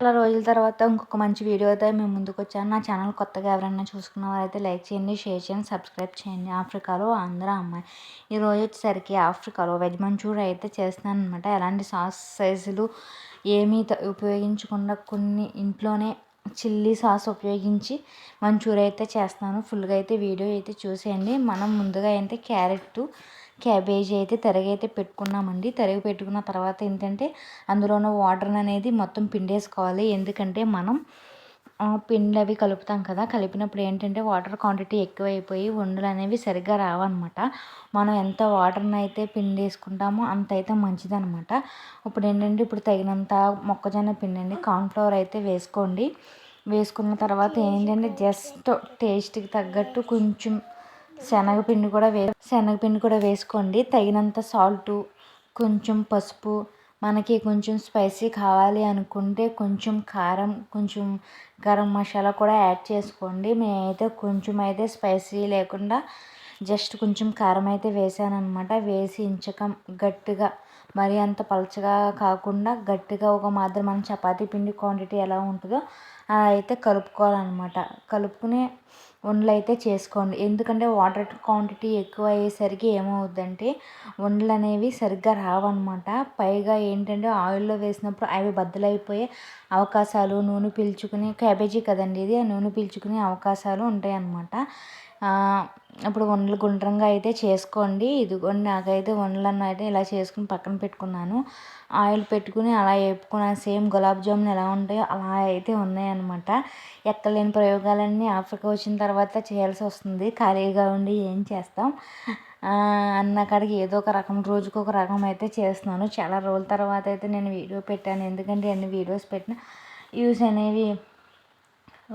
చాలా రోజుల తర్వాత ఇంకొక మంచి వీడియోతో మేము ముందుకొచ్చాను. నా ఛానల్ కొత్తగా ఎవరైనా చూసుకున్న వారైతే లైక్ చేయండి, షేర్ చేయండి, సబ్స్క్రైబ్ చేయండి. ఆఫ్రికాలో ఆంధ్ర అమ్మాయి. ఈరోజు వచ్చేసరికి ఆఫ్రికాలో వెజ్ మంచూరియా అయితే చేస్తున్నాననమాట. ఎలాంటి సాస్ సైజులు ఏమీ ఉపయోగించకుండా కొన్ని ఇంట్లోనే చిల్లీ సాస్ ఉపయోగించి మంచూరియా అయితే చేస్తున్నాను. ఫుల్గా అయితే వీడియో అయితే చూసేయండి. మనం ముందుగా అయితే క్యాబేజీ అయితే తరిగి పెట్టుకున్నామండి. తరిగి పెట్టుకున్న తర్వాత ఏంటంటే అందులోని వాటర్ అనేది మొత్తం పిండేసుకోవాలి. ఎందుకంటే మనం పిండి అవి కలుపుతాం కదా, కలిపినప్పుడు ఏంటంటే వాటర్ క్వాంటిటీ ఎక్కువైపోయి ఉండలు అనేవి సరిగ్గా రావన్నమాట. మనం ఎంత వాటర్ని అయితే పిండేసుకుంటామో అంత అయితే మంచిదన్నమాట. ఇప్పుడు ఏంటంటే ఇప్పుడు తగినంత మొక్కజొన్న పిండి అండి, కార్న్ఫ్లవర్ అయితే వేసుకోండి. వేసుకున్న తర్వాత ఏంటంటే జస్ట్ టేస్ట్కి తగ్గట్టు కొంచెం శనగపిండి కూడా వేసుకోండి. తగినంత సాల్టు, కొంచెం పసుపు, మనకి కొంచెం స్పైసీ కావాలి అనుకుంటే కొంచెం కారం, కొంచెం గరం మసాలా కూడా యాడ్ చేసుకోండి. నేనైతే కొంచెం అయితే స్పైసీ లేకుండా జస్ట్ కొంచెం కారం అయితే వేసానమాట. వేసి గట్టిగా, మరీ అంత పలచగా కాకుండా గట్టిగా ఒక మాదిరి మన చపాతీ పిండి క్వాంటిటీ ఎలా ఉంటుందో అలా అయితే కలుపుకోవాలన్నమాట. కలుపుకుని ఉండలు అయితే చేసుకోండి. ఎందుకంటే వాటర్ క్వాంటిటీ ఎక్కువ అయ్యేసరికి ఏమవుద్దంటే ఉండలు అనేవి సరిగ్గా రావన్నమాట. పైగా ఏంటంటే ఆయిల్లో వేసినప్పుడు అవి బద్దలైపోయే అవకాశాలు, నూనె పీల్చుకుని, క్యాబేజీ కదండి ఇది, నూనె పీల్చుకునే అవకాశాలు ఉంటాయన్నమాట. ఇప్పుడు ఉండలు గుండ్రంగా అయితే చేసుకోండి. ఇదిగోండి నాకైతే ఉండలన్నీ అయితే ఇలా చేసుకుని పక్కన పెట్టుకున్నాను. ఆయిల్ పెట్టుకుని అలా వేపుకున్నాను. సేమ్ గులాబ్ జామున్ ఎలా ఉంటాయో అలా అయితే ఉన్నాయన్నమాట. ఎక్కలేని ప్రయోగాలన్నీ ఆఫ్రికా వచ్చిన తర్వాత చేయాల్సి వస్తుంది. ఖాళీగా ఉండి ఏం చేస్తాం అన్న కాడికి ఏదో ఒక రకం, రోజుకు ఒక రకం అయితే చేస్తున్నాను. చాలా రోజుల తర్వాత అయితే నేను వీడియో పెట్టాను. ఎందుకంటే అన్ని వీడియోస్ పెట్టిన వ్యూస్ అనేవి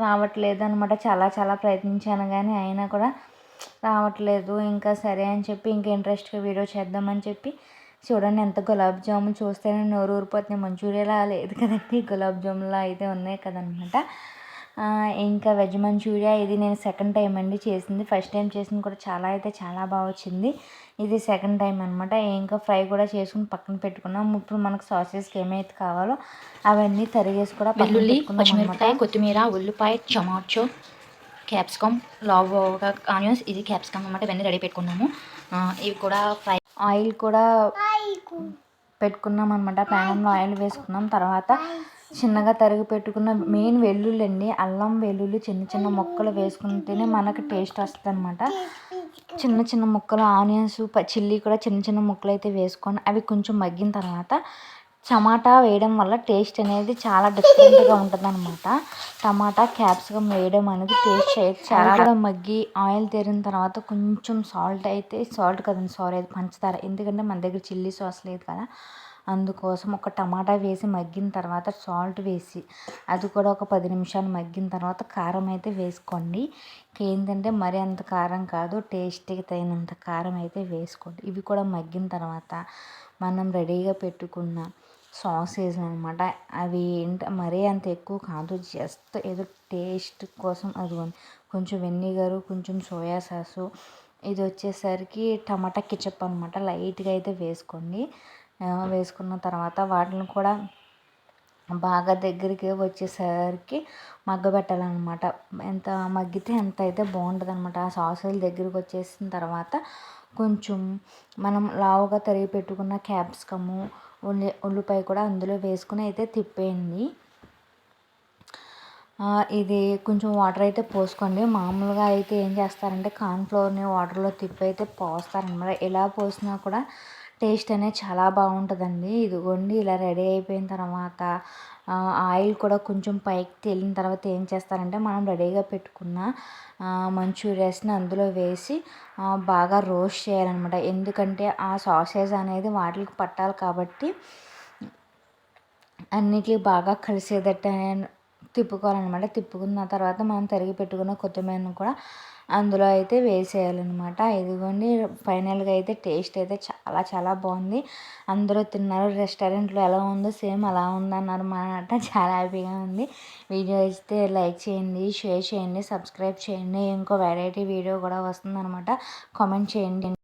రావట్లేదు అనమాట. చాలా ప్రయత్నించాను కానీ అయినా కూడా రావట్లేదు. ఇంకా సరే అని చెప్పి ఇంకా ఇంట్రెస్ట్గా వీడియో చేద్దామని చెప్పి చూడండి ఎంత గులాబ్ జామున్ చూస్తేనే నోరు ఊరిపోతుంది. మంచూరియాలా లేదు కదండి, గులాబ్ జామున్లా అయితే ఉన్నాయి కదనమాట. ఇంకా వెజ్ మంచూరియా ఇది నేను సెకండ్ టైం అండి చేసింది. ఫస్ట్ టైం చేసింది కూడా చాలా బాగా వచ్చింది. ఇది సెకండ్ టైం అనమాట. ఇంకా ఫ్రై కూడా చేసుకుని పక్కన పెట్టుకున్నాం. ఇప్పుడు మనకు సాసెస్కి ఏమైతే కావాలో అవన్నీ తరిగేసి కూడా వెల్లుల్లి, పచ్చిమిరపకాయ, కొత్తిమీర, ఉల్లిపాయ, టమాటో, క్యాప్సికమ్, లావుగా ఆనియన్స్, ఇది క్యాప్సికమ్ అనమాట. ఇవన్నీ రెడీ పెట్టుకున్నాము. ఇవి కూడా ఫ్రై. ఆయిల్ కూడా పెట్టుకున్నాం అనమాట. ప్యాన్లో ఆయిల్ వేసుకున్నాం. తర్వాత చిన్నగా తరిగి పెట్టుకున్న మెయిన్ వెల్లుల్లి అండి, అల్లం వెల్లుల్లి చిన్న ముక్కలు వేసుకుంటేనే మనకు టేస్ట్ వస్తుంది అనమాట. చిన్న ముక్కలు ఆనియన్స్, చిల్లీ కూడా చిన్న ముక్కలు అయితే వేసుకొని అవి కొంచెం మగ్గిన తర్వాత టమాటా వేయడం వల్ల టేస్ట్ అనేది చాలా డిఫరెంట్గా ఉంటుంది అనమాట. టమాటా, క్యాప్సికమ్ వేయడం అనేది టేస్ట్ అయితే చాలా కూడా మగ్గి ఆయిల్ తేరిన తర్వాత కొంచెం సాల్ట్ కదండి, సారీ అది పంచదార. ఎందుకంటే మన దగ్గర చిల్లీ సాస్ లేదు కదా, అందుకోసం ఒక టమాటా వేసి మగ్గిన తర్వాత సాల్ట్ వేసి అది కూడా ఒక 10 నిమిషాలు మగ్గిన తర్వాత కారం అయితే వేసుకోండి. ఏంటంటే మరీ అంత కారం కాదు, టేస్ట్కి తగినంత కారం అయితే వేసుకోండి. ఇవి కూడా మగ్గిన తర్వాత మనం రెడీగా పెట్టుకున్న సాసేజ్ అనమాట. అవి మరీ అంత ఎక్కువ కాదు, జస్ట్ ఏదో టేస్ట్ కోసం. అది కొంచెం వెనిగరు, కొంచెం సోయా సాసు, ఇది వచ్చేసరికి టమాటా కెచప్ అనమాట. లైట్గా అయితే వేసుకోండి. వేసుకున్న తర్వాత వాటిని కూడా బాగా దగ్గరికి వచ్చేసరికి మగ్గబెట్టాలన్నమాట. ఎంత మగ్గితే అంత అయితే బాగుంటుంది అనమాట. ఆ సాసులు దగ్గరికి వచ్చేసిన తర్వాత కొంచెం మనం లావుగా తరిగి పెట్టుకున్న క్యాప్సికము, ఉల్లిపాయ కూడా అందులో వేసుకుని అయితే తిప్పేయండి. ఇది కొంచెం వాటర్ అయితే పోసుకోండి. మామూలుగా అయితే ఏం చేస్తారంటే కార్న్ఫ్లోర్ని వాటర్లో తిప్పి అయితే పోస్తారనమాట. ఇలా పోసినా కూడా టేస్ట్ అనేది చాలా బాగుంటుందండి. ఇదిగోండి ఇలా రెడీ అయిపోయిన తర్వాత ఆయిల్ కూడా కొంచెం పైకి తేలిన తర్వాత ఏం చేస్తారంటే మనం రెడీగా పెట్టుకున్న మంచూరియాస్ని అందులో వేసి బాగా రోస్ట్ చేయాలన్నమాట. ఎందుకంటే ఆ సాసేజ్ అనేది వాటికి పట్టాలి కాబట్టి అన్నిటికీ బాగా కలిసేటట్టు తిప్పుకోవాలన్నమాట. తిప్పుకున్న తర్వాత మనం తరిగి పెట్టుకున్న కొత్తిమీరను కూడా అందులో అయితే వేసేయాలన్నమాట. ఇదిగోండి ఫైనల్గా అయితే టేస్ట్ అయితే చాలా బాగుంది. అందరూ తిన్నారు. రెస్టారెంట్లో ఎలా ఉందో సేమ్ అలా ఉందన్నారు అన్నమాట. చాలా హ్యాపీగా ఉంది. వీడియో అయితే లైక్ చేయండి, షేర్ చేయండి, సబ్స్క్రైబ్ చేయండి. ఇంకో వెరైటీ వీడియో కూడా వస్తుందన్నమాట. కామెంట్ చేయండి.